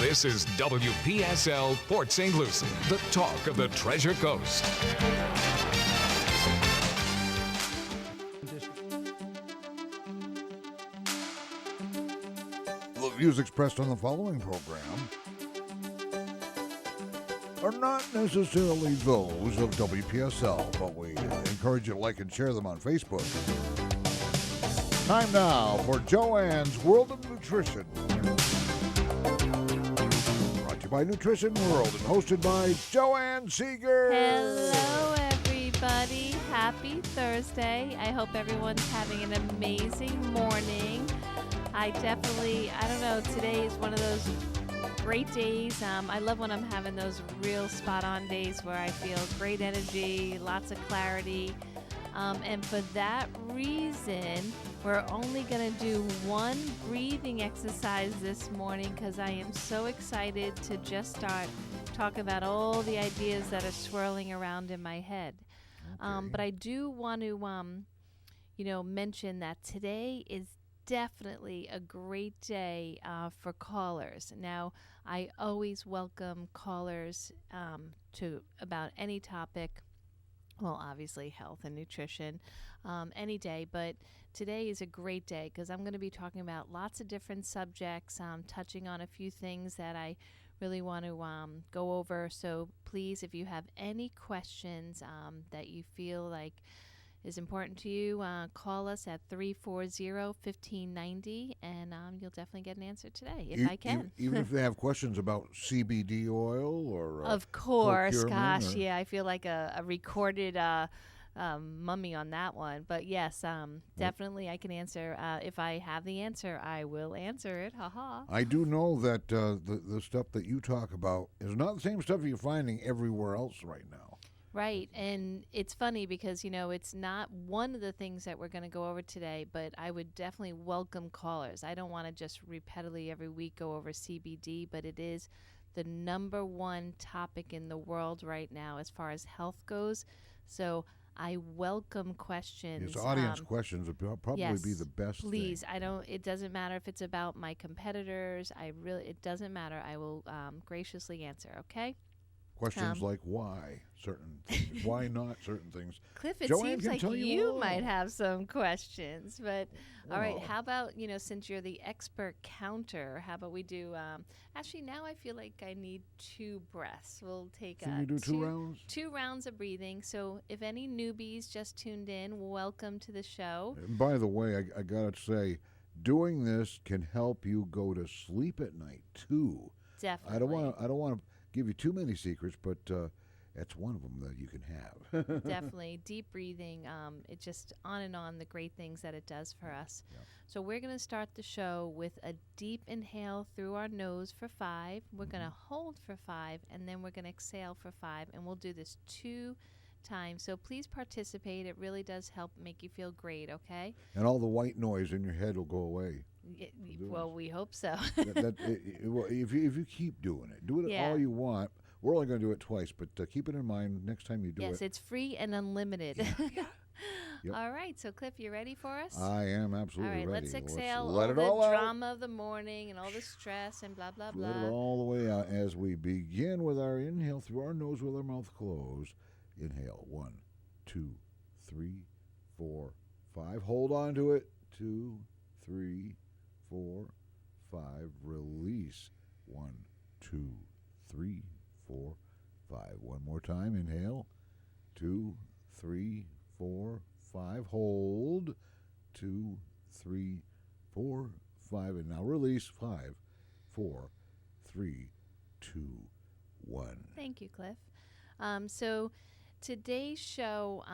This is WPSL Port St. Lucie, the talk of the Treasure Coast. The views expressed on the following program are not necessarily those of WPSL, but we encourage you to like and share them on Facebook. Time now for Joanne's World of Nutrition. Brought to you by Nutrition World and hosted by Joanne Seeger. Hello, everybody. Happy Thursday. I hope everyone's having an amazing morning. I don't know, today is one of those great days. I love when I'm having those real spot-on days where I feel great energy, lots of clarity. And for that reason, we're only going to do one breathing exercise this morning because I am so excited to just start talking about all the ideas that are swirling around in my head. Okay. But I do want to, mention that today is definitely a great day for callers. Now, I always welcome callers to about any topic. Well, obviously health and nutrition any day, but today is a great day because I'm going to be talking about lots of different subjects, touching on a few things that I really want to go over. So please, if you have any questions that you feel like is important to you, call us at 340-1590, and you'll definitely get an answer today if I can. Even if they have questions about CBD oil or of course, gosh, or... yeah, I feel like a recorded mummy on that one. But yes, definitely I can answer. If I have the answer, I will answer it. Ha. I do know that the stuff that you talk about is not the same stuff you're finding everywhere else right now. Right, and it's funny because, it's not one of the things that we're going to go over today, but I would definitely welcome callers. I don't want to just repeatedly every week go over CBD, but it is the number one topic in the world right now as far as health goes. So I welcome questions. Yes, audience questions would probably be the best please, thing. It doesn't matter if it's about my competitors. It doesn't matter. I will graciously answer, okay? Questions like why certain things, why not certain things. Cliff, it Joanne seems like you might all. have some questions, but all right, Well. how about, since you're the expert counter, how about we do, actually now I feel like I need two breaths. We'll take Can you do two rounds? 2 rounds of breathing. So if any newbies just tuned in, welcome to the show. And by the way, I got to say, doing this can help you go to sleep at night too. Definitely. I don't want to give you too many secrets, but that's one of them that you can have. Definitely. Deep breathing, it just on and on the great things that it does for us. Yeah. So we're going to start the show with a deep inhale through our nose for 5. We're going to hold for 5, and then we're going to exhale for 5, and we'll do this 2 times. So please participate. It really does help make you feel great, okay? And all the white noise in your head will go away. Well, we hope so. If you keep doing it, do it all you want. We're only going to do it twice, but keep it in mind next time you do it. Yes, it's free and unlimited. Yeah. Yep. All right, so Cliff, you ready for us? I am absolutely ready. All right, ready. let's exhale let all it the all out. drama of the morning and all the stress and blah, blah, blah. Let it all the way out as we begin with our inhale through our nose with our mouth closed. Inhale, 1, 2, 3, 4, 5. Hold on to it. 2, 3, 4, 5. Release. 1, 2, 3, 4, 5. One more time. Inhale. 2, 3, 4, 5. Hold. 2, 3, 4, 5. And now release. 5, 4, 3, 2, 1. Thank you, Cliff. So today's show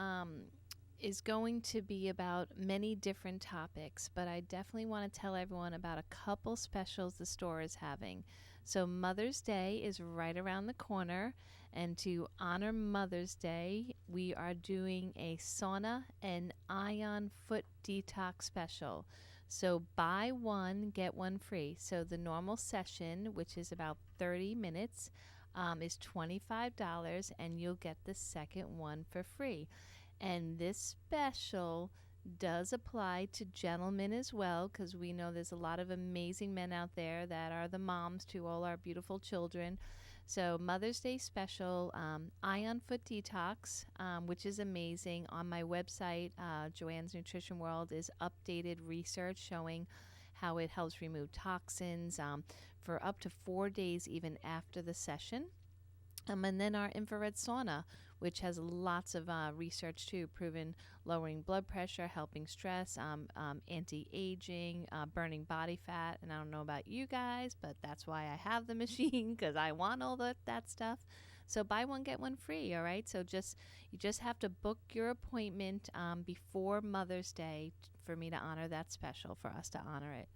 is going to be about many different topics, but I definitely want to tell everyone about a couple specials the store is having. So Mother's Day is right around the corner, and to honor Mother's Day, we are doing a sauna and ion foot detox special. So buy one, get one free. So the normal session, which is about 30 minutes, is $25, and you'll get the second one for free. And this special does apply to gentlemen as well, because we know there's a lot of amazing men out there that are the moms to all our beautiful children. So Mother's Day special, Ion Foot Detox, which is amazing. On my website, Joanne's Nutrition World, is updated research showing how it helps remove toxins for up to 4 days even after the session. And then our infrared sauna, which has lots of research too, proven lowering blood pressure, helping stress, anti-aging, burning body fat. And I don't know about you guys, but that's why I have the machine, because I want all that stuff. So buy one, get one free, all right? So you just have to book your appointment before Mother's Day for me to honor that special, for us to honor it.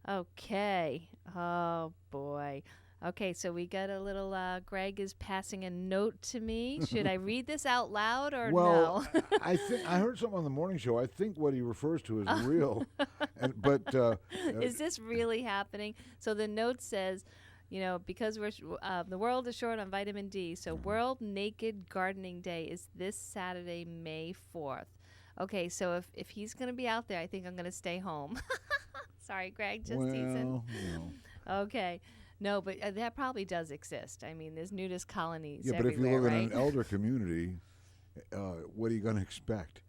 Okay. Oh, boy. Okay, so we got a little, Greg is passing a note to me. Should I read this out loud or well, no? I think I heard something on the morning show. I think what he refers to is real. But Is this really happening? So the note says, because the world is short on vitamin D, so World Naked Gardening Day is this Saturday, May 4th. Okay, so if he's going to be out there, I think I'm going to stay home. Sorry, Greg, just teasing. Okay. No, but that probably does exist. I mean, there's nudist colonies everywhere, but if you live right? in an elder community, what are you going to expect?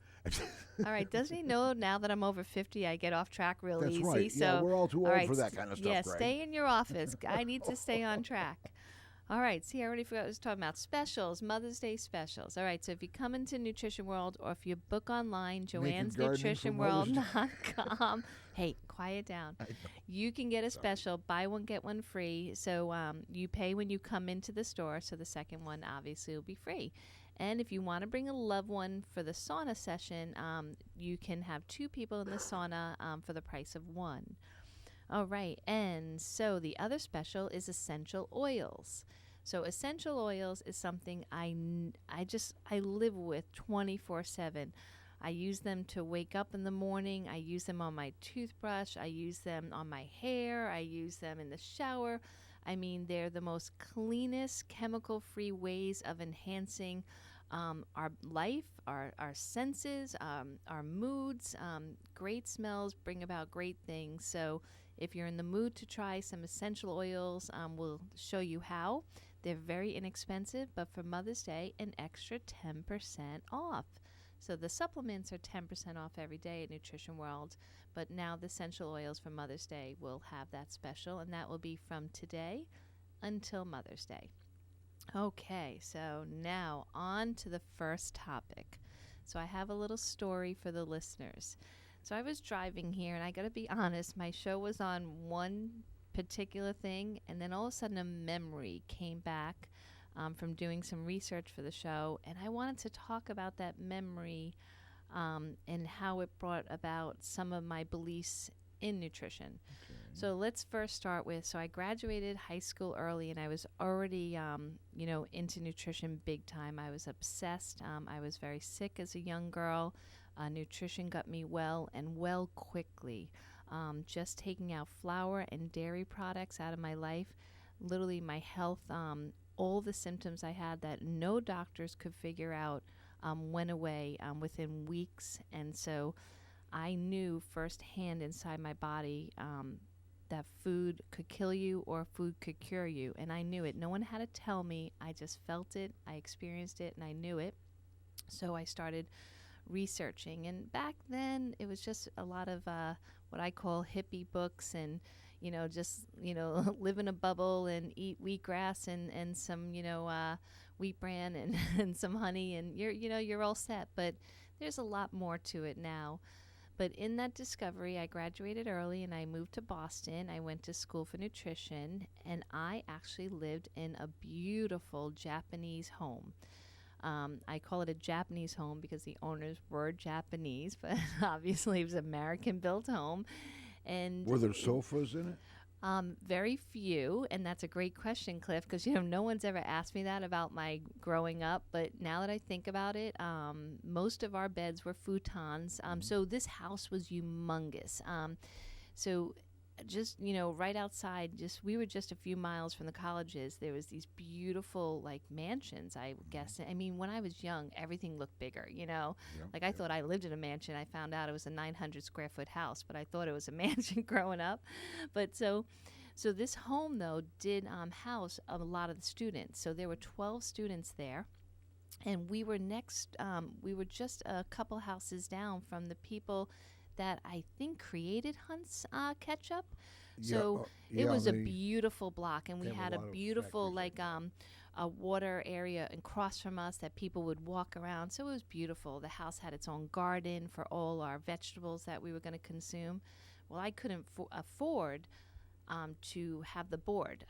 All right. Doesn't he know now that I'm over 50, I get off track real That's easy? right. So, yeah, we're all too old right, for that kind of stuff, yeah, Greg. stay in your office. I need to stay on track. All right. See, I already forgot what I was talking about. Specials, Mother's Day specials. All right. So if you come into Nutrition World, or if you book online, joannesnutritionworld.com. Hey, quiet down. You can get a special, buy one, get one free. So you pay when you come into the store. So the second one obviously will be free. And if you want to bring a loved one for the sauna session, you can have 2 people in the sauna for the price of 1. All right. And so the other special is essential oils. So essential oils is something I live with 24/7. I use them to wake up in the morning. I use them on my toothbrush. I use them on my hair. I use them in the shower. I mean, they're the most cleanest, chemical-free ways of enhancing our life, our senses, our moods. Great smells bring about great things. So if you're in the mood to try some essential oils, we'll show you how. They're very inexpensive, but for Mother's Day, an extra 10% off. So the supplements are 10% off every day at Nutrition World, but now the essential oils for Mother's Day will have that special, and that will be from today until Mother's Day. Okay, so now on to the first topic. So I have a little story for the listeners. So I was driving here, and I got to be honest, my show was on one particular thing, and then all of a sudden a memory came back from doing some research for the show, and I wanted to talk about that memory and how it brought about some of my beliefs in nutrition. Okay. So let's first start with, so I graduated high school early, and I was already, into nutrition big time. I was obsessed. I was very sick as a young girl. Nutrition got me well and well quickly. Just taking out flour and dairy products out of my life, literally my health, all the symptoms I had that no doctors could figure out went away within weeks. And so I knew firsthand inside my body that food could kill you or food could cure you. And I knew it. No one had to tell me. I just felt it. I experienced it, and I knew it. So I started researching. And back then, it was just a lot of what I call hippie books and live in a bubble and eat wheatgrass and some, wheat bran and some honey, and you're all set. But there's a lot more to it now. But in that discovery, I graduated early and I moved to Boston. I went to school for nutrition, and I actually lived in a beautiful Japanese home. I call it a Japanese home because the owners were Japanese, but obviously it was an American-built home. And were there sofas in it? Very few, and that's a great question, Cliff, because no one's ever asked me that about my growing up. But now that I think about it, most of our beds were futons. So this house was humongous. So just, you know, right outside, just we were just a few miles from the colleges. There was these beautiful like mansions, I guess. I mean, when I was young, everything looked bigger, you know. Yeah, Like I thought I lived in a mansion. I found out it was a 900 square foot house, but I thought it was a mansion growing up. But so this home though did house a lot of the students. So there were 12 students there. And we were next, we were just a couple houses down from the people that I think created Hunt's Ketchup. So it was a beautiful block, and we they have a had a lot of beautiful factories like a water area across from us that people would walk around. So it was beautiful. The house had its own garden for all our vegetables that we were going to consume. Well, I couldn't afford to have the board,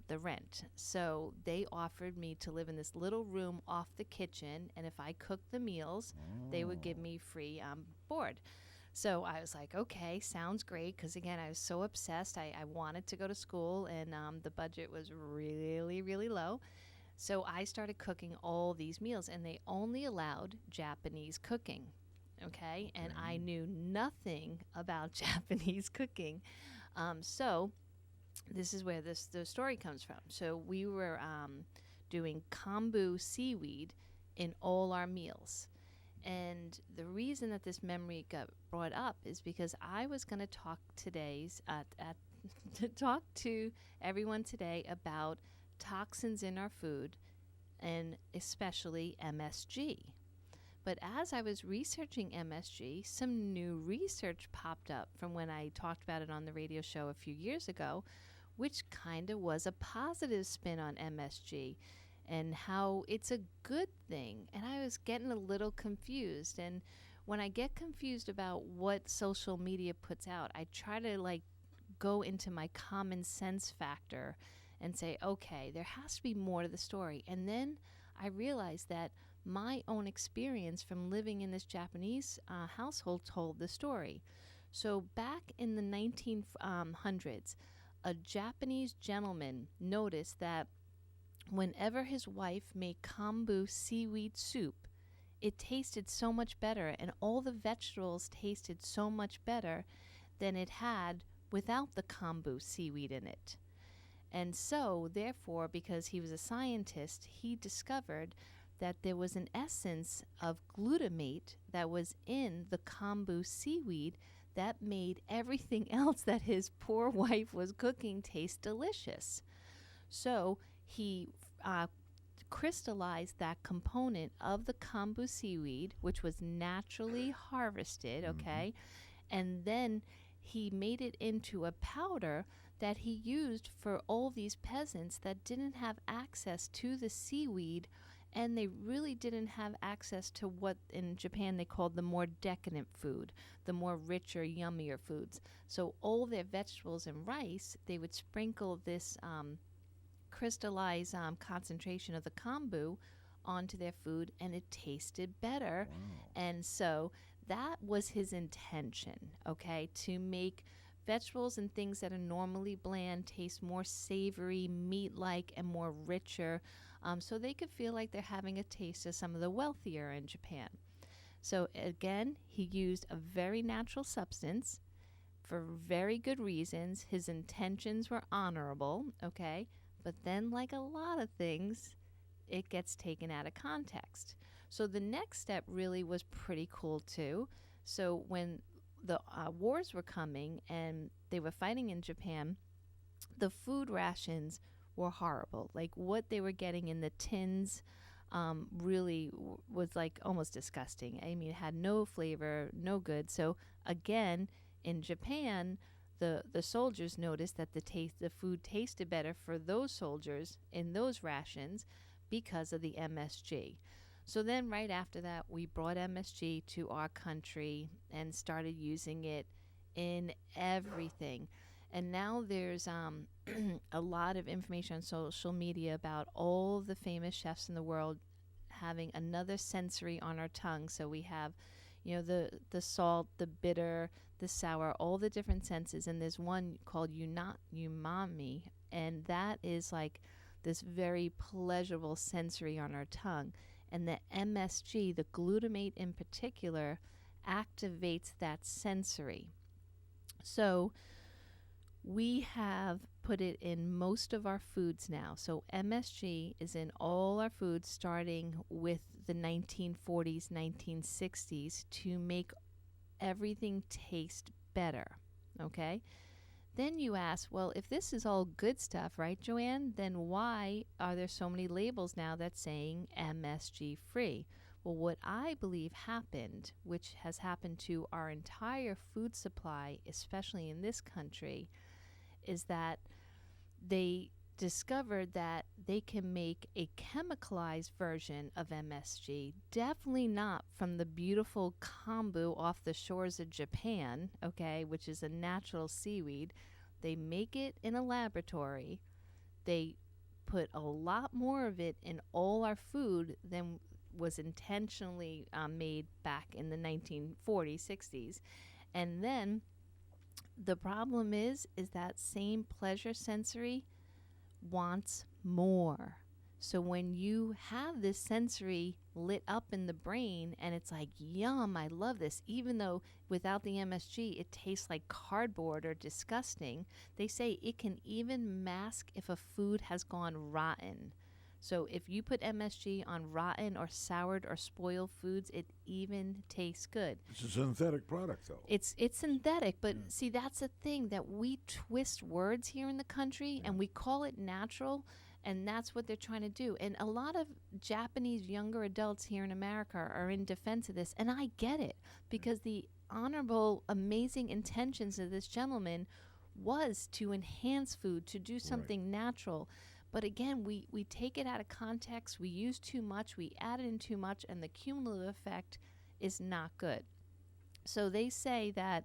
the rent. So they offered me to live in this little room off the kitchen, and if I cooked the meals, they would give me free board. So I was like, okay, sounds great, because again, I was so obsessed. I wanted to go to school, and the budget was really, really low. So I started cooking all these meals, and they only allowed Japanese cooking. Okay, and I knew nothing about Japanese cooking. So this is where the story comes from. So we were doing kombu seaweed in all our meals. And the reason that this memory got brought up is because I was going to talk to talk to everyone today about toxins in our food, and especially MSG. But as I was researching MSG, some new research popped up from when I talked about it on the radio show a few years ago, which kind of was a positive spin on MSG and how it's a good thing. And I was getting a little confused. And when I get confused about what social media puts out, I try to like go into my common sense factor and say, okay, there has to be more to the story. And then I realized that my own experience from living in this Japanese household told the story. So back in the 1900s, a Japanese gentleman noticed that whenever his wife made kombu seaweed soup, it tasted so much better, and all the vegetables tasted so much better than it had without the kombu seaweed in it. And so, therefore, because he was a scientist, he discovered that there was an essence of glutamate that was in the kombu seaweed that made everything else that his poor wife was cooking taste delicious. So he crystallized that component of the kombu seaweed, which was naturally harvested, okay, and then he made it into a powder that he used for all these peasants that didn't have access to the seaweed, and they really didn't have access to what in Japan they called the more decadent food, the more richer, yummier foods. So all their vegetables and rice, they would sprinkle this crystallized concentration of the kombu onto their food, and it tasted better. Wow. And so that was his intention, okay, to make vegetables and things that are normally bland taste more savory, meat-like, and more richer, so they could feel like they're having a taste of some of the wealthier in Japan. So again, he used a very natural substance for very good reasons. His intentions were honorable, okay? But then, like a lot of things, it gets taken out of context. So the next step really was pretty cool too. So when the wars were coming and they were fighting in Japan, the food rations were horrible. Like what they were getting in the tins really was like almost disgusting. I mean, it had no flavor, no good. So again, in Japan, the soldiers noticed that the food tasted better for those soldiers in those rations because of the MSG. So then right after that, we brought MSG to our country and started using it in everything. And now there's a lot of information on social media about all the famous chefs in the world having another sensory on our tongue. So we have, you know, the salt, the bitter, the sour, all the different senses. And there's one called umami, and that is like this very pleasurable sensory on our tongue. And the MSG, the glutamate in particular, activates that sensory. So We have put it in most of our foods now. So MSG is in all our foods starting with the 1940s, 1960s to make everything taste better. Okay? Then you ask, well, if this is all good stuff, right, Joanne, then why are there so many labels now that's saying MSG free? Well, what I believe happened, which has happened to our entire food supply, especially in this country, is that they discovered that they can make a chemicalized version of MSG, definitely not from the beautiful kombu off the shores of Japan, okay, which is a natural seaweed. They make it in a laboratory. They put a lot more of it in all our food than was intentionally made back in the 1940s, 60s. And then the problem is that same pleasure sensory wants more. So when you have this sensory lit up in the brain and it's like, yum, I love this, even though without the MSG it tastes like cardboard or disgusting, they say it can even mask if a food has gone rotten. So if you put MSG on rotten or soured or spoiled foods, it even tastes good. It's a synthetic product, though. It's synthetic, but see, that's the thing, that we twist words here in the country and we call it natural, and that's what they're trying to do. And a lot of Japanese younger adults here in America are in defense of this, and I get it, because the honorable, amazing intentions of this gentleman was to enhance food, to do something natural. But again, we take it out of context, we use too much, we add in too much, and the cumulative effect is not good. So they say that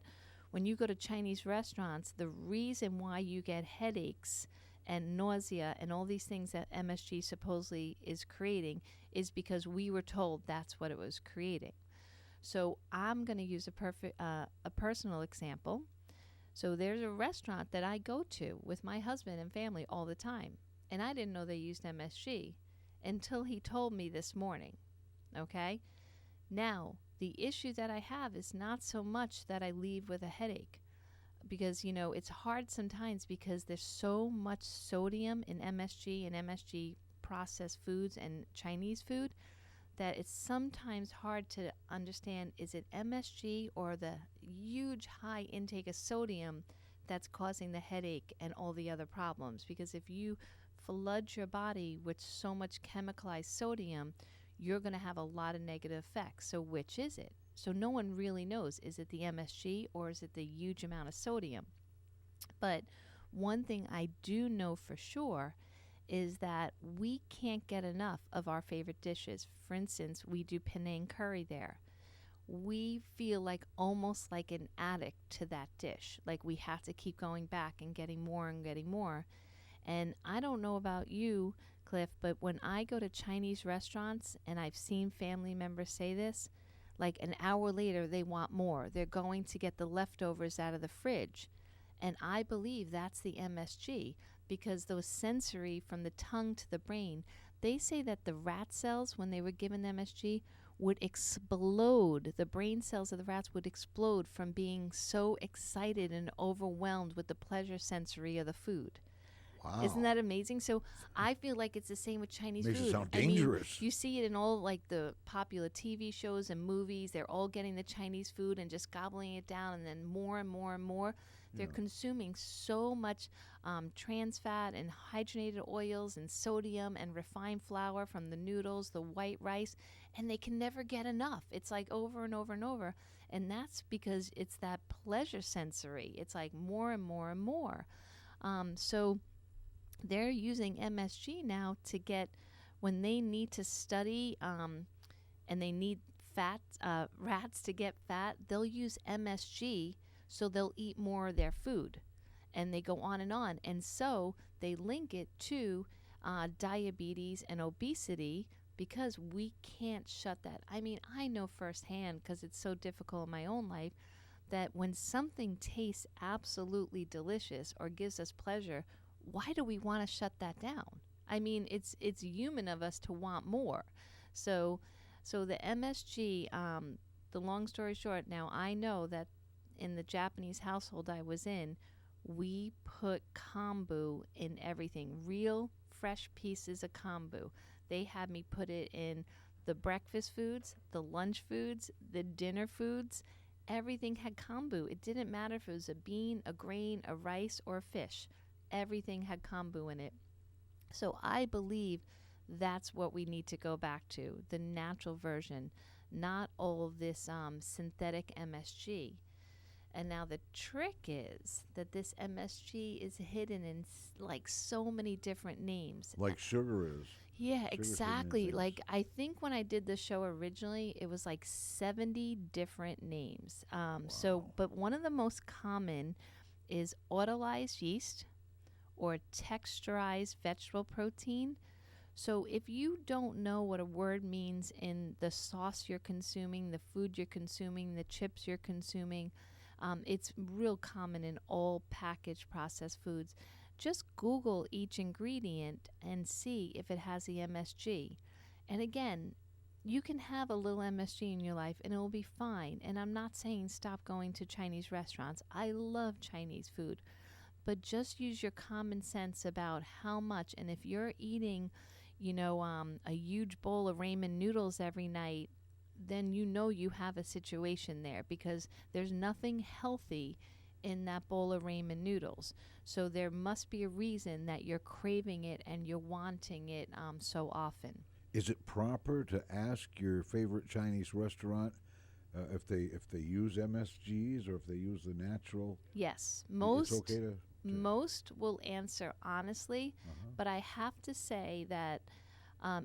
when you go to Chinese restaurants, the reason why you get headaches and nausea and all these things that MSG supposedly is creating is because we were told that's what it was creating. So I'm going to use a personal example. So there's a restaurant that I go to with my husband and family all the time. And I didn't know they used MSG until he told me this morning, okay? Now, the issue that I have is not so much that I leave with a headache, because, you know, it's hard sometimes because there's so much sodium in MSG and MSG processed foods and Chinese food that it's sometimes hard to understand, is it MSG or the huge high intake of sodium that's causing the headache and all the other problems? Because if you flood your body with so much chemicalized sodium, you're going to have a lot of negative effects. So which is it? So no one really knows. Is it the MSG or is it the huge amount of sodium? But one thing I do know for sure is that we can't get enough of our favorite dishes. For instance, we do Penang curry there. We feel like almost like an addict to that dish. Like we have to keep going back and getting more and getting more. And I don't know about you, Cliff, but when I go to Chinese restaurants, and I've seen family members say this, like an hour later they want more. They're going to get the leftovers out of the fridge. And I believe that's the MSG, because those sensory from the tongue to the brain, they say that the rat cells, when they were given MSG, would explode. The brain cells of the rats would explode from being so excited and overwhelmed with the pleasure sensory of the food. Wow. Isn't that amazing? So I feel like it's the same with Chinese Makes food. it sound dangerous. You see it in all like the popular TV shows and movies. They're all getting the Chinese food and just gobbling it down, and then more and more and more. They're consuming so much trans fat and hydrogenated oils and sodium and refined flour from the noodles, the white rice, and they can never get enough. It's like over and over and over. And that's because it's that pleasure sensory. It's like more and more and more. So they're using MSG now to get, when they need to study and they need fat rats to get fat, they'll use MSG so they'll eat more of their food. And they go on. And so they link it to diabetes and obesity, because we can't shut that. I mean, I know firsthand, because it's so difficult in my own life, that when something tastes absolutely delicious or gives us pleasure, why do we want to shut that down? I mean, it's human of us to want more. So the MSG, the long story short, now I know that in the Japanese household I was in, we put kombu in everything, real fresh pieces of kombu. They had me put it in the breakfast foods, the lunch foods, the dinner foods. Everything had kombu. It didn't matter if it was a bean, a grain, a rice, or a fish. Everything had kombu in it. So I believe that's what we need to go back to, the natural version, not all of this synthetic MSG. And now the trick is that this MSG is hidden in like so many different names. Like sugar is. Yeah, Sugar's exactly. hidden in Like I think when I did the show originally, it was like 70 different names. But one of the most common is autolyzed yeast or texturized vegetable protein. So if you don't know what a word means in the sauce you're consuming, the food you're consuming, the chips you're consuming, it's real common in all packaged processed foods. Just Google each ingredient and see if it has the MSG. And again, you can have a little MSG in your life and it will be fine. And I'm not saying stop going to Chinese restaurants. I love Chinese food. But just use your common sense about how much. And if you're eating, a huge bowl of ramen noodles every night, then you have a situation there, because there's nothing healthy in that bowl of ramen noodles. So there must be a reason that you're craving it and you're wanting it so often. Is it proper to ask your favorite Chinese restaurant if they use MSGs or if they use the natural? Yes, It's okay to most will answer honestly, but I have to say that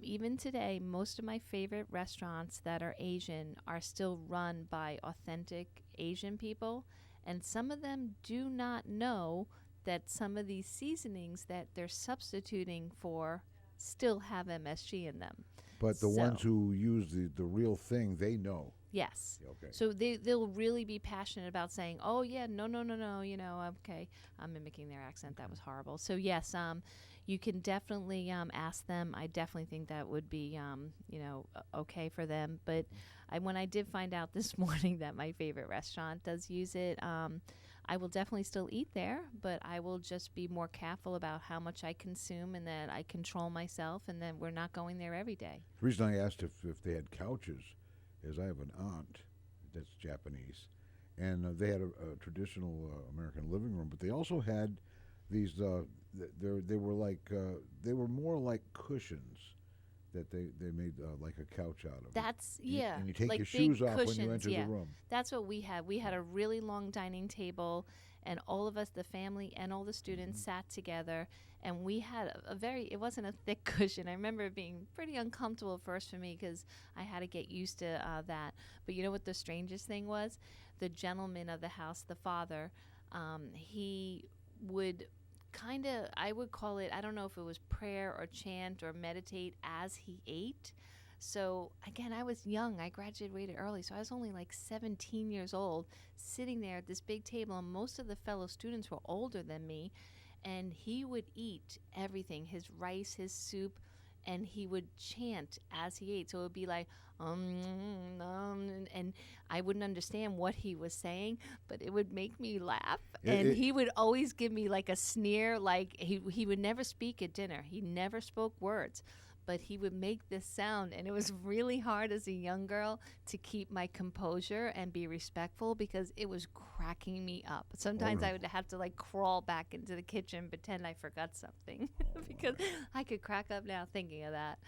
even today, most of my favorite restaurants that are Asian are still run by authentic Asian people, and some of them do not know that some of these seasonings that they're substituting for still have MSG in them. But the ones who use the real thing, they know. Yes. Okay. So they'll really be passionate about saying, "Oh yeah, no, okay." I'm mimicking their accent. That was horrible. So yes, you can definitely ask them. I definitely think that would be okay for them. But when I did find out this morning that my favorite restaurant does use it, I will definitely still eat there, but I will just be more careful about how much I consume and that I control myself, and then we're not going there every day. The reason I asked if they had couches is I have an aunt that's Japanese, and they had a traditional American living room, but they also had these. They were more like cushions that they made like a couch out of. That's And you take like your shoes big off cushions, when you enter the room. That's what we had. We had a really long dining table, and all of us, the family and all the students, sat together, and we had it wasn't a thick cushion. I remember it being pretty uncomfortable at first for me because I had to get used to that. But you know what the strangest thing was? The gentleman of the house, the father, he would I would call it, I don't know if it was prayer or chant or meditate as he ate. So again, I was young. I graduated early, so I was only like 17 years old, sitting there at this big table, and most of the fellow students were older than me, and he would eat everything, his rice, his soup, and he would chant as he ate. So it would be like, and I wouldn't understand what he was saying, but it would make me laugh. And he would always give me like a sneer, like he would never speak at dinner. He never spoke words, but he would make this sound. And it was really hard as a young girl to keep my composure and be respectful because it was cracking me up. Sometimes I would have to like crawl back into the kitchen, pretend I forgot something because I could crack up now thinking of that.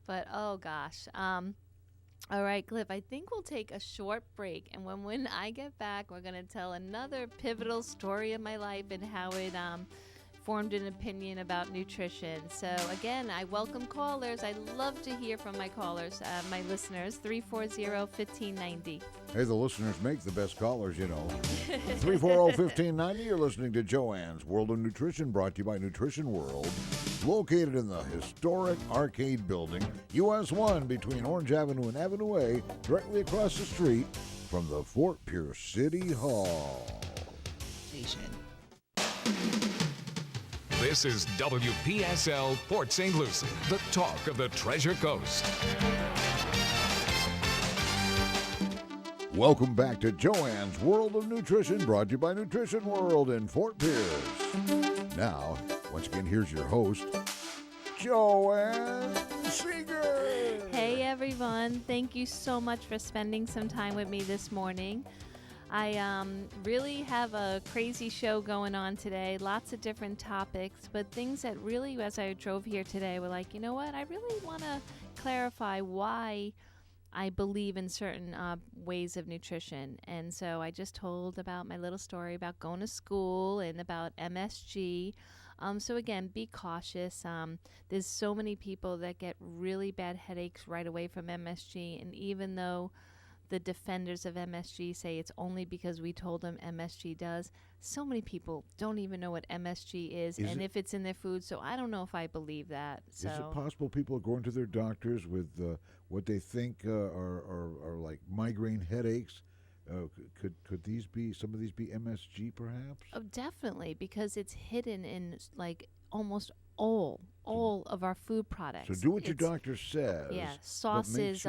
But oh gosh. All right, Cliff, I think we'll take a short break. And when I get back, we're going to tell another pivotal story of my life and how it formed an opinion about nutrition. So again, I welcome callers. I love to hear from my callers, my listeners, 340-1590. Hey, the listeners make the best callers, you know. 340-1590, you're listening to Joanne's World of Nutrition, brought to you by Nutrition World, located in the historic Arcade Building, US 1, between Orange Avenue and Avenue A, directly across the street from the Fort Pierce City Hall. This is WPSL Port St. Lucie, the talk of the Treasure Coast. Welcome back to Joanne's World of Nutrition, brought to you by Nutrition World in Fort Pierce. Now, once again, here's your host, Joanne Seeger. Hey everyone, thank you so much for spending some time with me this morning. I really have a crazy show going on today, lots of different topics, but things that really, as I drove here today, were like, you know what, I really want to clarify why I believe in certain ways of nutrition. And so I just told about my little story about going to school and about MSG. So again, be cautious. There's so many people that get really bad headaches right away from MSG. And even though the defenders of MSG say it's only because we told them MSG does, so many people don't even know what MSG is and if it's in their food. So I don't know if I believe that. So. Is it possible people are going to their doctors with what they think are like migraine headaches? Could these be, some of these be MSG perhaps? Oh, definitely, because it's hidden in like almost all of our food products. So do what your doctor says. Yeah, sauces,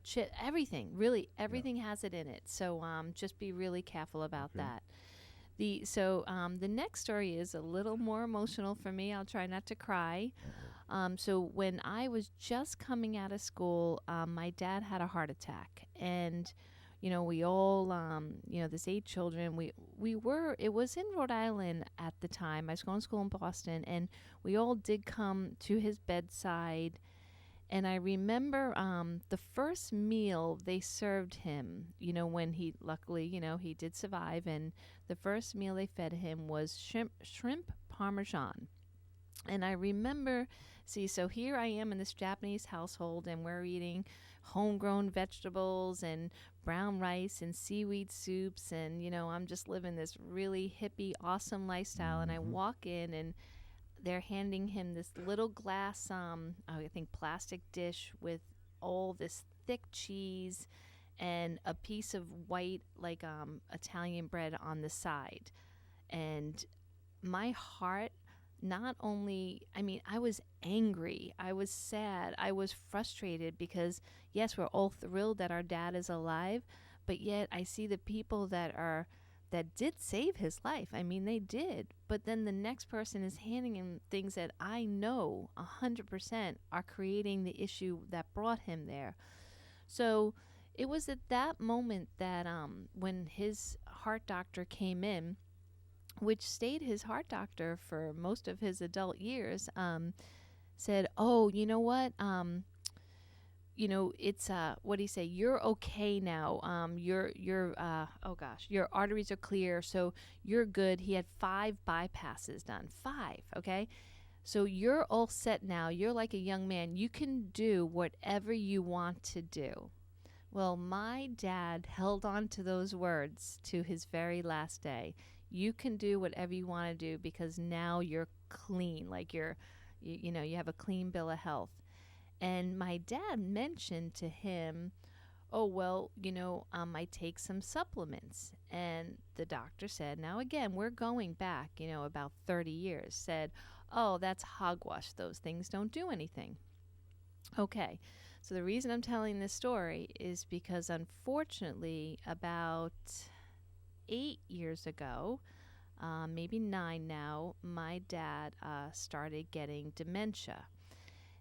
sure everything. Really, everything has it in it. So just be really careful about that. The next story is a little more emotional for me. I'll try not to cry. So when I was just coming out of school, my dad had a heart attack, and we all, there's 8 children. It was in Rhode Island at the time. I was going to school in Boston, and we all did come to his bedside. And I remember the first meal they served him, when he, luckily, he did survive. And the first meal they fed him was shrimp parmesan. And I remember, so here I am in this Japanese household, and we're eating homegrown vegetables and brown rice and seaweed soups, and I'm just living this really hippie, awesome lifestyle. And I walk in, and they're handing him this little glass, I think plastic dish with all this thick cheese and a piece of white, like Italian bread on the side. And my heart, not only, I was angry, I was sad, I was frustrated, because yes, we're all thrilled that our dad is alive, but yet I see the people that did save his life. They did. But then the next person is handing him things that I know 100% are creating the issue that brought him there. So it was at that moment that when his heart doctor came in, which stayed his heart doctor for most of his adult years, said, "Oh, you know what? It's what do you say? You're okay now. Your arteries are clear, so you're good." He had 5 bypasses done. 5, okay? So you're all set now. You're like a young man. You can do whatever you want to do. Well, my dad held on to those words to his very last day. You can do whatever you want to do because now you're clean, like you have a clean bill of health. And my dad mentioned to him, "Oh, well, I take some supplements." And the doctor said, now again, we're going back, about 30 years, said, "Oh, that's hogwash. Those things don't do anything." Okay, so the reason I'm telling this story is because unfortunately about 8 years ago, maybe 9 now, my dad started getting dementia,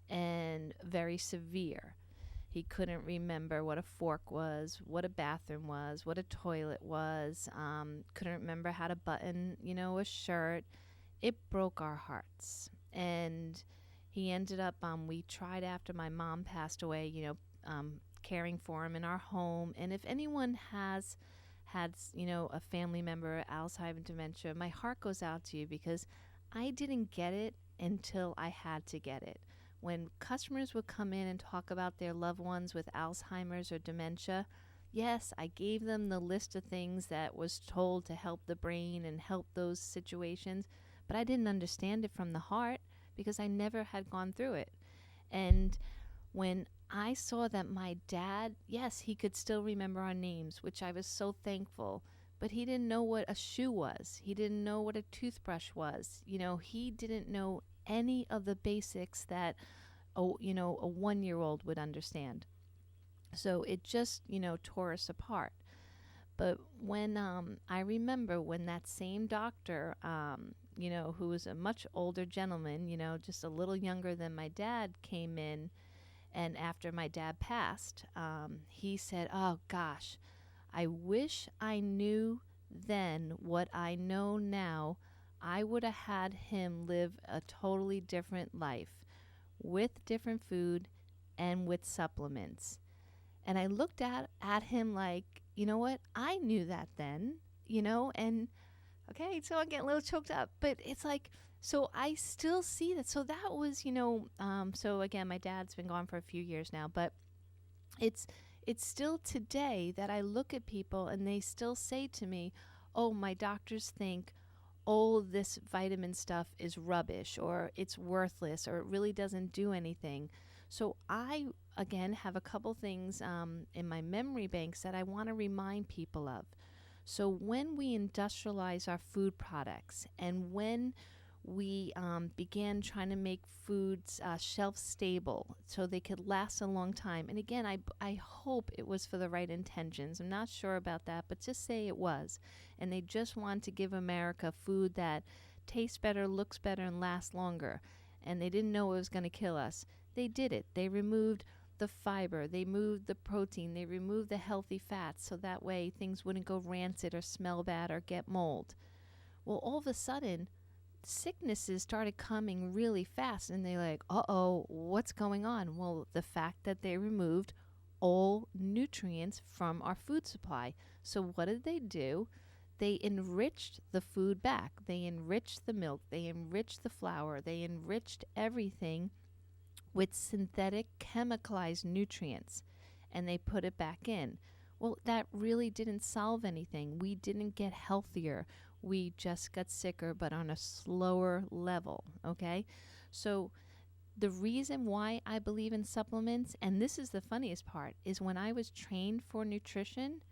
and very severe. He couldn't remember what a fork was, what a bathroom was, what a toilet was, couldn't remember how to button, a shirt. It broke our hearts. And he ended up, we tried after my mom passed away, caring for him in our home. And if anyone has had, a family member, Alzheimer's, dementia, my heart goes out to you, because I didn't get it until I had to get it. When customers would come in and talk about their loved ones with Alzheimer's or dementia, yes, I gave them the list of things that was told to help the brain and help those situations, but I didn't understand it from the heart because I never had gone through it. And when I saw that my dad, yes, he could still remember our names, which I was so thankful, but he didn't know what a shoe was. He didn't know what a toothbrush was. He didn't know any of the basics that, a 1-year-old would understand. So it just, tore us apart. But when I remember when that same doctor, who was a much older gentleman, just a little younger than my dad, came in, and after my dad passed, he said, "Oh gosh, I wish I knew then what I know now. I would have had him live a totally different life with different food and with supplements." And I looked at him like, you know what? I knew that then, and okay, so I'm getting a little choked up, but it's like, so I still see that. So that was, so again, my dad's been gone for a few years now, but it's still today that I look at people and they still say to me, "Oh, my doctors think all this vitamin stuff is rubbish, or it's worthless, or it really doesn't do anything." So I, again, have a couple things in my memory banks that I want to remind people of. So when we industrialize our food products, and when we began trying to make foods shelf stable so they could last a long time. And again, I hope it was for the right intentions. I'm not sure about that, but just say it was. And they just want to give America food that tastes better, looks better, and lasts longer. And they didn't know it was going to kill us. They did it. They removed the fiber, they removed the protein, they removed the healthy fats, so that way things wouldn't go rancid or smell bad or get mold. Well, all of a sudden, sicknesses started coming really fast, and they're like, uh-oh, what's going on? Well, the fact that they removed all nutrients from our food supply. So what did they do? They enriched the food back. They enriched the milk. They enriched the flour. They enriched everything with synthetic chemicalized nutrients, and they put it back in. Well, that really didn't solve anything. We didn't get healthier. We just got sicker, but on a slower level, okay? So the reason why I believe in supplements, and this is the funniest part, is when I was trained for nutrition,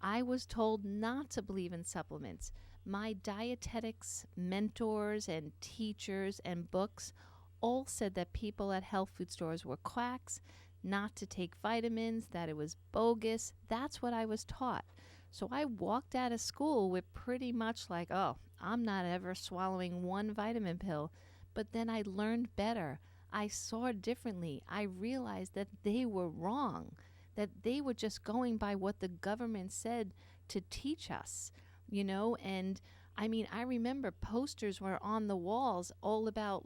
I was told not to believe in supplements. My dietetics mentors and teachers and books all said that people at health food stores were quacks, not to take vitamins, that it was bogus. That's what I was taught. So I walked out of school with pretty much like, oh, I'm not ever swallowing one vitamin pill. But then I learned better. I saw differently. I realized that they were wrong, that they were just going by what the government said to teach us, and I mean, I remember posters were on the walls all about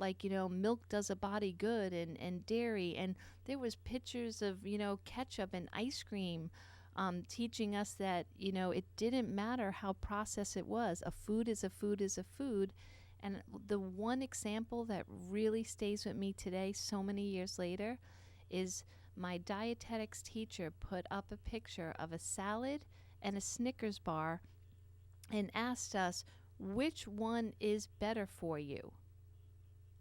milk does a body good, and dairy. And there was pictures of, ketchup and ice cream teaching us that, it didn't matter how processed it was. A food is a food is a food. And the one example that really stays with me today, so many years later, is my dietetics teacher put up a picture of a salad and a Snickers bar and asked us, which one is better for you?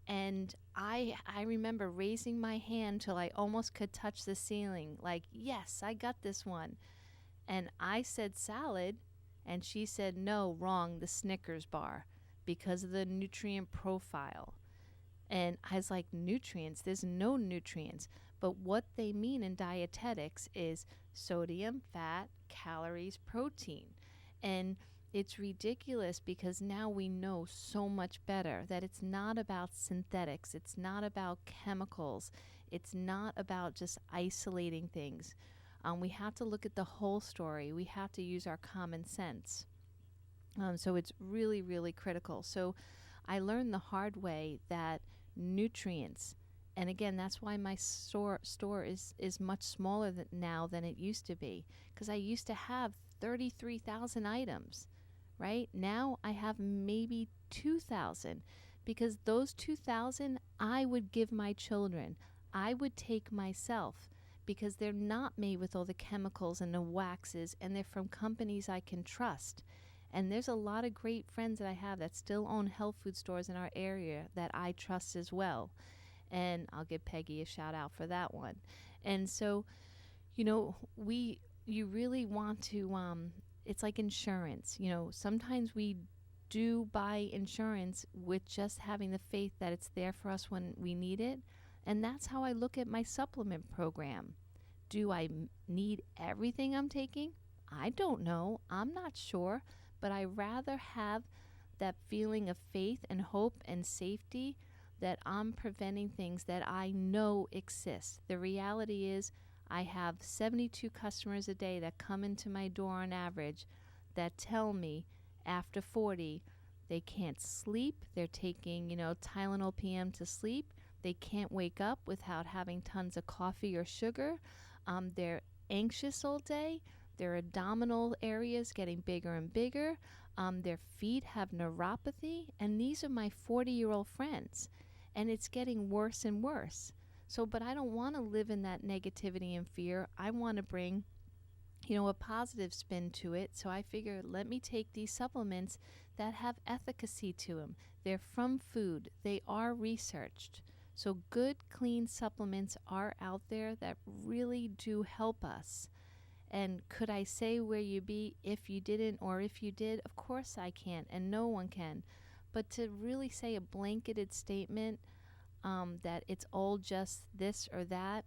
And I remember raising my hand till I almost could touch the ceiling, like, yes, I got this one. And I said salad, and she said, no, wrong, the Snickers bar, because of the nutrient profile. And I was like, nutrients? There's no nutrients. But what they mean in dietetics is sodium, fat, calories, protein. And it's ridiculous because now we know so much better that it's not about synthetics. It's not about chemicals. It's not about just isolating things. We have to look at the whole story. We have to use our common sense. So it's really, really critical. So I learned the hard way that nutrients, and again, that's why my store is much smaller now than it used to be, because I used to have 33,000 items. Right? Now I have maybe 2,000, because those 2,000 I would give my children. I would take myself, because they're not made with all the chemicals and the waxes, and they're from companies I can trust. And there's a lot of great friends that I have that still own health food stores in our area that I trust as well. And I'll give Peggy a shout out for that one. And so, you really want to, it's like insurance. Sometimes we do buy insurance with just having the faith that it's there for us when we need it. And that's how I look at my supplement program. Do I need everything I'm taking? I don't know. I'm not sure. But I rather have that feeling of faith and hope and safety that I'm preventing things that I know exist. The reality is I have 72 customers a day that come into my door on average that tell me after 40 they can't sleep. They're taking, Tylenol PM to sleep. They can't wake up without having tons of coffee or sugar. They're anxious all day. Their abdominal areas getting bigger and bigger. Their feet have neuropathy. And these are my 40-year-old friends. And it's getting worse and worse. So, but I don't want to live in that negativity and fear. I want to bring, a positive spin to it. So I figure, let me take these supplements that have efficacy to them. They're from food. They are researched. So good, clean supplements are out there that really do help us. And could I say where you'd be if you didn't, or if you did? Of course I can't, and no one can. But to really say a blanketed statement that it's all just this or that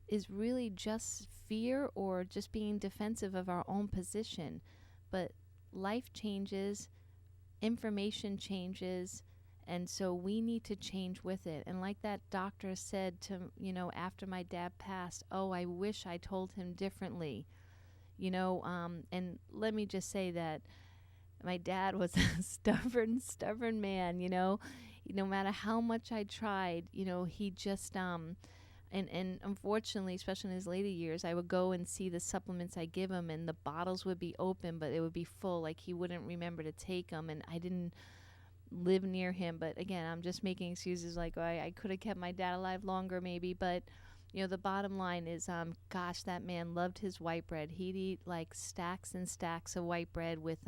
is really just fear or just being defensive of our own position. But life changes, information changes, and so we need to change with it. And like that doctor said to, after my dad passed, oh, I wish I told him differently. And let me just say that my dad was a stubborn man, no matter how much I tried, he just, and unfortunately, especially in his later years, I would go and see the supplements I give him, and the bottles would be open, but it would be full, like he wouldn't remember to take them, and I didn't live near him. But again, I'm just making excuses like, I could have kept my dad alive longer maybe, but the bottom line is, gosh, that man loved his white bread. He'd eat like stacks and stacks of white bread with,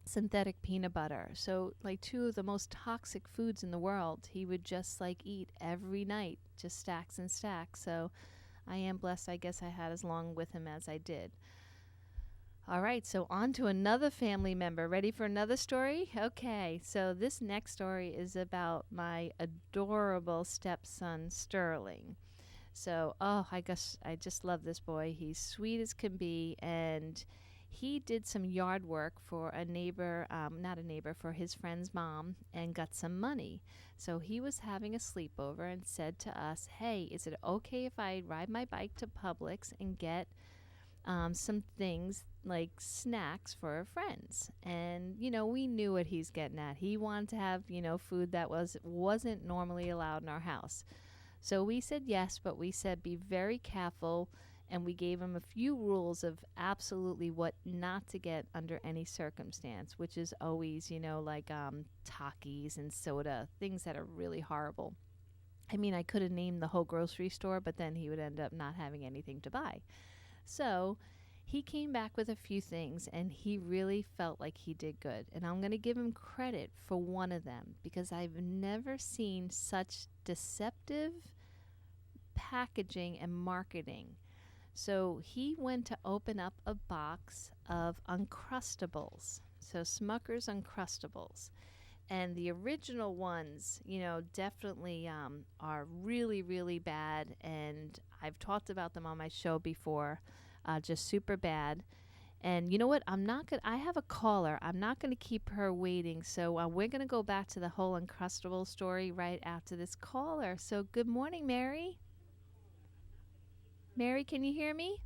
synthetic peanut butter. So like two of the most toxic foods in the world, he would just like eat every night, just stacks and stacks. So I am blessed. I guess I had as long with him as I did. All right, so on to another family member. Ready for another story? Okay, so this next story is about my adorable stepson, Sterling. So, I guess I just love this boy. He's sweet as can be, and he did some yard work for a neighbor, for his friend's mom, and got some money. So he was having a sleepover and said to us, hey, is it okay if I ride my bike to Publix and get some things like snacks for our friends? And we knew what he's getting at. He wanted to have food that wasn't normally allowed in our house. So we said yes, but we said be very careful, and we gave him a few rules of absolutely what not to get under any circumstance, which is always like Takis and soda, things that are really horrible. I mean, I could have named the whole grocery store, but then he would end up not having anything to buy. So he came back with a few things, and he really felt like he did good. And I'm going to give him credit for one of them, because I've never seen such deceptive packaging and marketing. So he went to open up a box of Uncrustables. So Smucker's Uncrustables. And the original ones, definitely are really, really bad. And I've talked about them on my show before, just super bad. And you know what? I have a caller. I'm not going to keep her waiting. So we're going to go back to the whole Uncrustable story right after this caller. So good morning, Mary. Mary, can you hear me?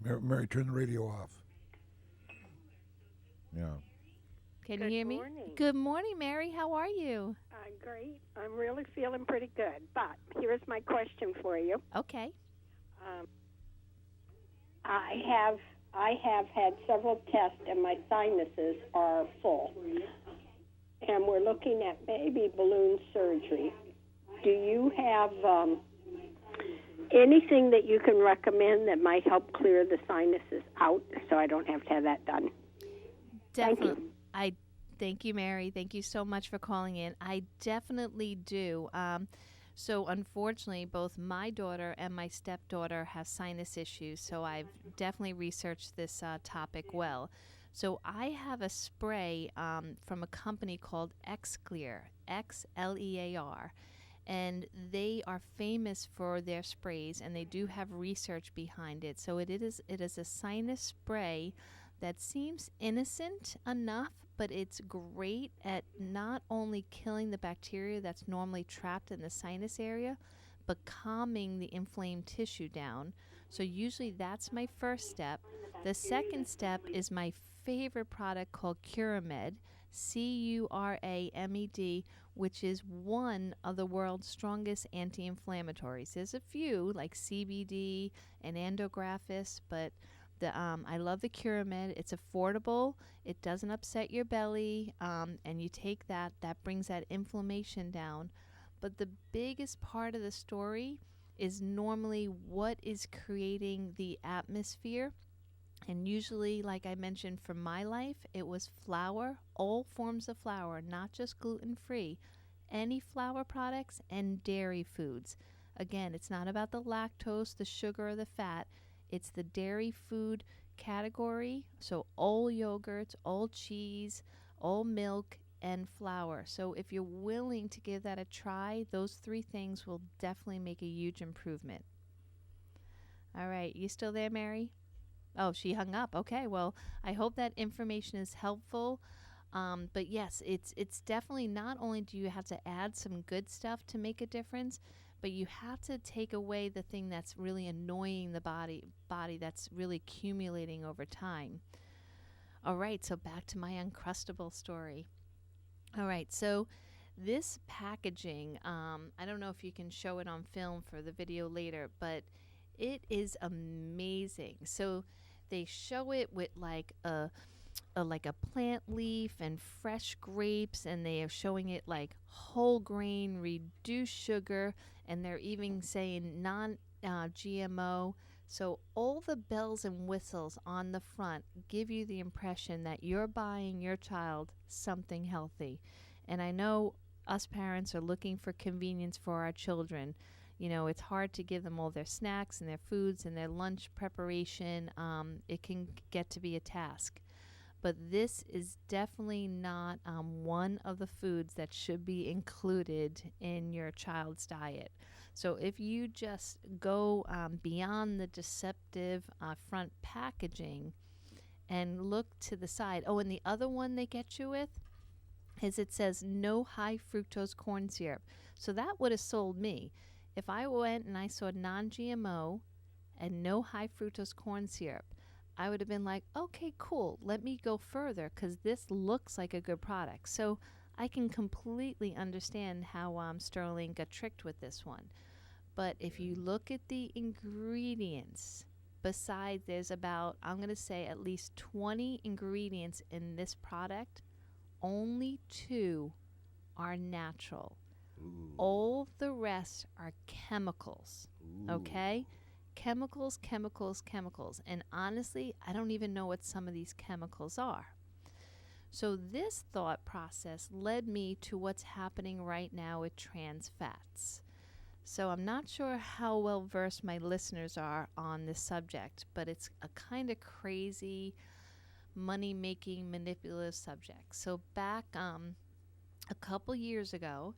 Mary, turn the radio off. Yeah. Can you hear me? Good morning. Good morning, Mary. How are you? Great. I'm really feeling pretty good. But here's my question for you. Okay. I have had several tests, and my sinuses are full. And we're looking at maybe balloon surgery. Do you have anything that you can recommend that might help clear the sinuses out so I don't have to have that done? Definitely. Thank you, Mary. Thank you so much for calling in. I definitely do. So unfortunately, both my daughter and my stepdaughter have sinus issues, so I've definitely researched this topic well. So I have a spray from a company called Xlear, Xlear, And they are famous for their sprays, and they do have research behind it. So it is a sinus spray that seems innocent enough, but it's great at not only killing the bacteria that's normally trapped in the sinus area, but calming the inflamed tissue down. So usually that's my first step. The second step is my favorite product called Curamed, Curamed, which is one of the world's strongest anti-inflammatories. There's a few like CBD and Endographis, but I love the Curamed. It's affordable. It doesn't upset your belly, and you take that. That brings that inflammation down. But the biggest part of the story is normally what is creating the atmosphere. And usually, like I mentioned, for my life, it was flour, all forms of flour, not just gluten-free, any flour products and dairy foods. Again, it's not about the lactose, the sugar, or the fat. It's the dairy food category. So all yogurts, all cheese, all milk, and flour. So if you're willing to give that a try, those three things will definitely make a huge improvement. All right, you still there, Mary? Oh, she hung up. Okay, well, I hope that information is helpful. But yes, it's definitely not only do you have to add some good stuff to make a difference, but you have to take away the thing that's really annoying the body that's really accumulating over time. All right, so back to my Uncrustable story. All right, so this packaging, I don't know if you can show it on film for the video later, but it is amazing. So they show it with like a plant leaf and fresh grapes, and they are showing it like whole grain, reduced sugar, and they're even saying non-GMO. So all the bells and whistles on the front give you the impression that you're buying your child something healthy. And I know us parents are looking for convenience for our children. You know, it's hard to give them all their snacks and their foods and their lunch preparation. It can get to be a task. But this is definitely not one of the foods that should be included in your child's diet. So if you just go beyond the deceptive front packaging and look to the side. Oh, and the other one they get you with is it says no high fructose corn syrup. So that would have sold me. If I went and I saw non-GMO and no high fructose corn syrup, I would have been like, okay, cool. Let me go further because this looks like a good product. So I can completely understand how Sterling got tricked with this one. But if you look at the ingredients, besides there's about, I'm going to say at least 20 ingredients in this product, only 2 are natural. Ooh. All the rest are chemicals. Ooh. Okay? Chemicals, chemicals, chemicals. And honestly, I don't even know what some of these chemicals are. So this thought process led me to what's happening right now with trans fats. So I'm not sure how well versed my listeners are on this subject, but it's a kind of crazy, money-making, manipulative subject. So back a couple years ago,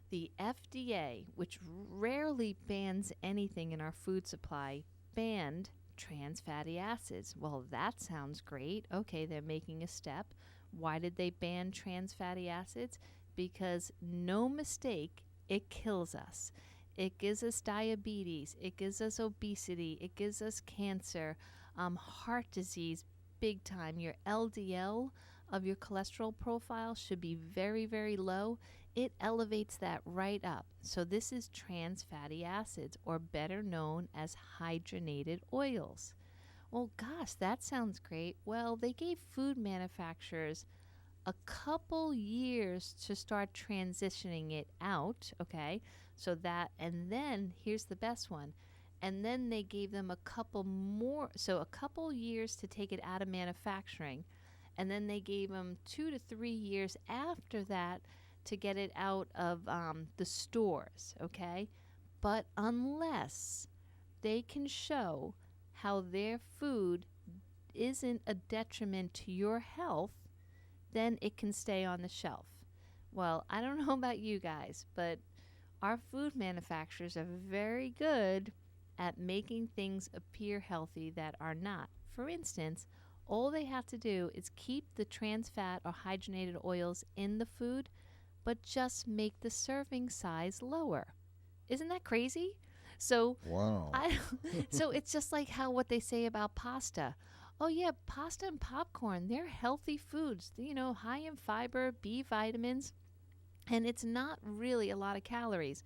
the FDA, which rarely bans anything in our food supply, banned trans fatty acids. Well, that sounds great. Okay, they're making a step. Why did they ban trans fatty acids? Because no mistake, it kills us. It gives us diabetes. It gives us obesity. It gives us cancer, heart disease, big time. Your LDL of your cholesterol profile should be very, very low. It elevates that right up. So this is trans fatty acids, or better known as hydrogenated oils. Well, gosh, that sounds great. Well, they gave food manufacturers a couple years to start transitioning it out, okay? So that, and then here's the best one. And then they gave them a couple years to take it out of manufacturing. And then they gave them 2 to 3 years after that to get it out of the stores, okay? But unless they can show how their food isn't a detriment to your health, then it can stay on the shelf. Well, I don't know about you guys, but our food manufacturers are very good at making things appear healthy that are not. For instance, all they have to do is keep the trans fat or hydrogenated oils in the food, but just make the serving size lower. Isn't that crazy? So, Wow. so it's just like what they say about pasta. Oh yeah, pasta and popcorn, they're healthy foods, high in fiber, B vitamins, and it's not really a lot of calories.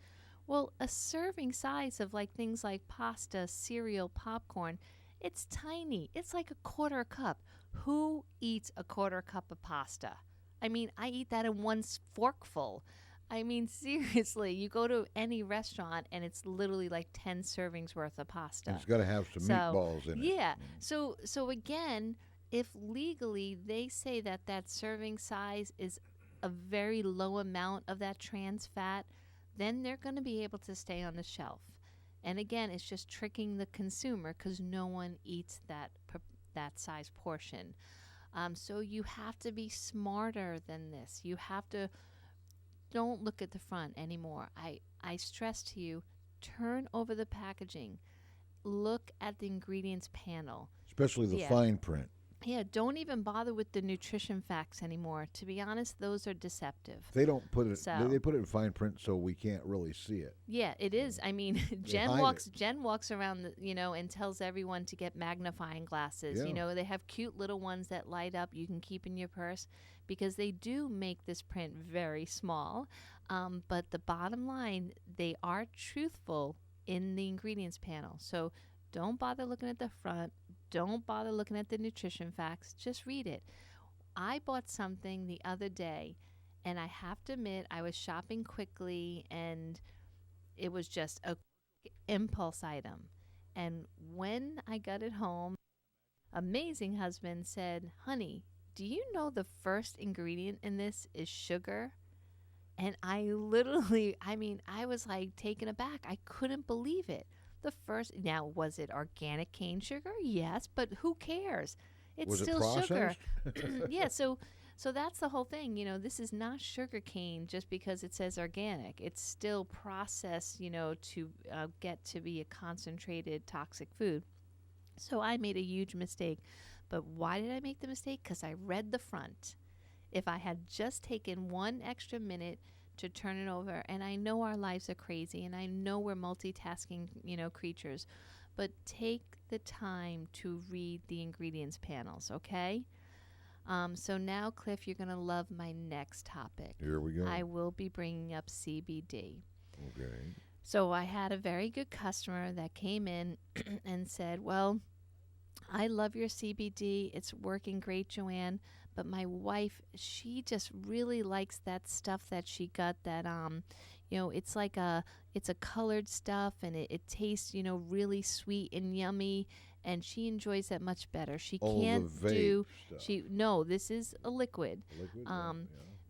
Well, a serving size of things like pasta, cereal, popcorn, it's tiny. It's like a quarter cup. Who eats a quarter cup of pasta? I mean, I eat that in one forkful. I mean, seriously, you go to any restaurant and it's literally like 10 servings worth of pasta. It's got to have some meatballs in it. Yeah. So again, if legally they say that serving size is a very low amount of that trans fat, then they're going to be able to stay on the shelf. And again, it's just tricking the consumer because no one eats that size portion. So you have to be smarter than this. You have to, don't look at the front anymore. I stress to you, turn over the packaging. Look at the ingredients panel. Especially the fine print. Yeah, don't even bother with the nutrition facts anymore. To be honest, those are deceptive. They don't put it. They put it in fine print so we can't really see it. Yeah, it is. I mean, Jen walks around, and tells everyone to get magnifying glasses. Yeah. They have cute little ones that light up. You can keep in your purse because they do make this print very small. But the bottom line, they are truthful in the ingredients panel. So don't bother looking at the front. Don't bother looking at the nutrition facts. Just read it. I bought something the other day, and I have to admit, I was shopping quickly, and it was just a impulse item. And when I got it home, amazing husband said, "Honey, do you know the first ingredient in this is sugar?" And I was like taken aback. I couldn't believe it. Now, was it organic cane sugar? Yes, but who cares? It's still sugar. Yeah, so that's the whole thing. This is not sugar cane just because it says organic. It's still processed, to get to be a concentrated toxic food. So I made a huge mistake. But why did I make the mistake? Because I read the front. If I had just taken one extra minute to turn it over, and I know our lives are crazy, and I know we're multitasking, creatures, but take the time to read the ingredients panels, okay? So now, Cliff, you're going to love my next topic. Here we go. I will be bringing up CBD. Okay. So I had a very good customer that came in and said, well, I love your CBD. It's working great, Joanne. But my wife, she just really likes that stuff that she got that, it's like it's a colored stuff, and it tastes, really sweet and yummy, and she enjoys that much better. She can't do, stuff. This is a liquid.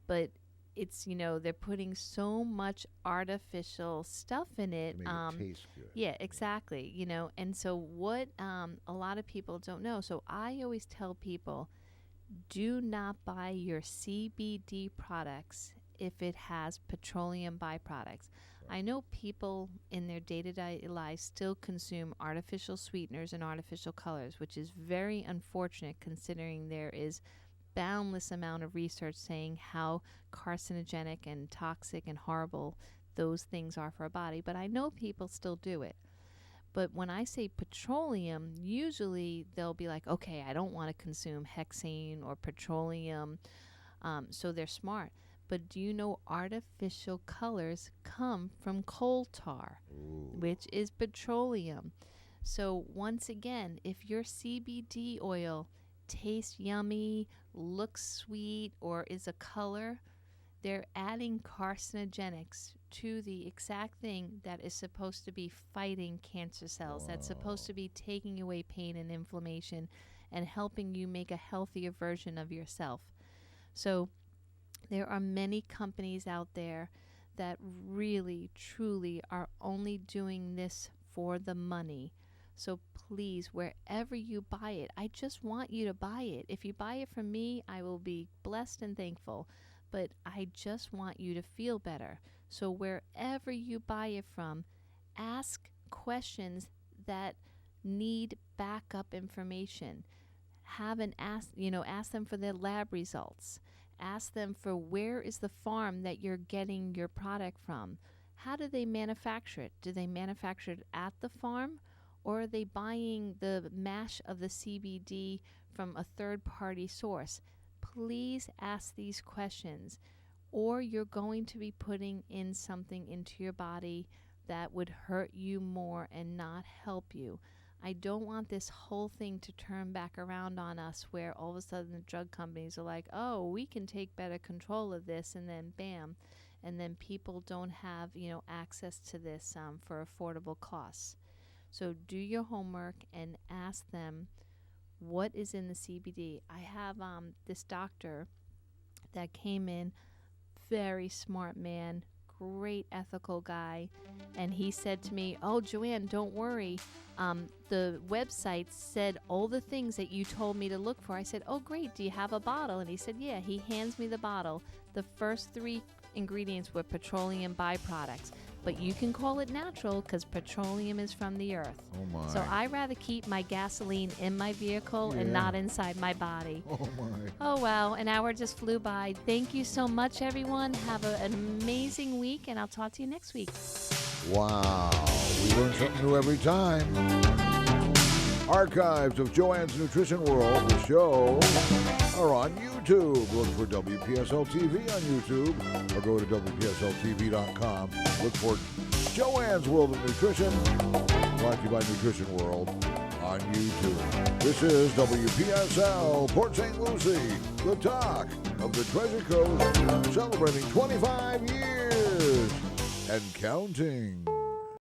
But it's, they're putting so much artificial stuff in it. To make it taste good. Yeah, exactly. And so what a lot of people don't know. So I always tell people, do not buy your CBD products if it has petroleum byproducts. I know people in their day-to-day lives still consume artificial sweeteners and artificial colors, which is very unfortunate considering there is boundless amount of research saying how carcinogenic and toxic and horrible those things are for our body. But I know people still do it. But when I say petroleum, usually they'll be like, okay, I don't want to consume hexane or petroleum. So they're smart. But do you know artificial colors come from coal tar, which is petroleum? So once again, if your CBD oil tastes yummy, looks sweet, or is a color, they're adding carcinogenics to the exact thing that is supposed to be fighting cancer cells, that's supposed to be taking away pain and inflammation and helping you make a healthier version of yourself. So there are many companies out there that really, truly are only doing this for the money. So please, wherever you buy it, I just want you to buy it. If you buy it from me, I will be blessed and thankful. but I just want you to feel better. So wherever you buy it from, ask questions that need backup information. Ask them for their lab results. Ask them for where is the farm that you're getting your product from. How do they manufacture it? Do they manufacture it at the farm, or are they buying the mash of the CBD from a third-party source? Please ask these questions, or you're going to be putting in something into your body that would hurt you more and not help you. I don't want this whole thing to turn back around on us where all of a sudden the drug companies are like, oh, we can take better control of this, and then bam, and then people don't have, access to this for affordable costs. So do your homework and ask them what is in the CBD. I have this doctor that came in, very smart man, great ethical guy, and he said to me, oh, Joanne, don't worry. The website said all the things that you told me to look for. I said, oh, great. Do you have a bottle? And he said, yeah. He hands me the bottle. The first 3 ingredients were petroleum byproducts. But you can call it natural because petroleum is from the earth. Oh, my. So I rather keep my gasoline in my vehicle and not inside my body. Oh, my. Oh, wow. An hour just flew by. Thank you so much, everyone. Have an amazing week, and I'll talk to you next week. Wow. We learn something new every time. Archives of Joanne's Nutrition World, the show, are on YouTube. Look for WPSL TV on YouTube or go to WPSLTV.com. Look for Joanne's World of Nutrition, brought to you by Nutrition World on YouTube. This is WPSL Port St. Lucie, the talk of the Treasure Coast, celebrating 25 years and counting.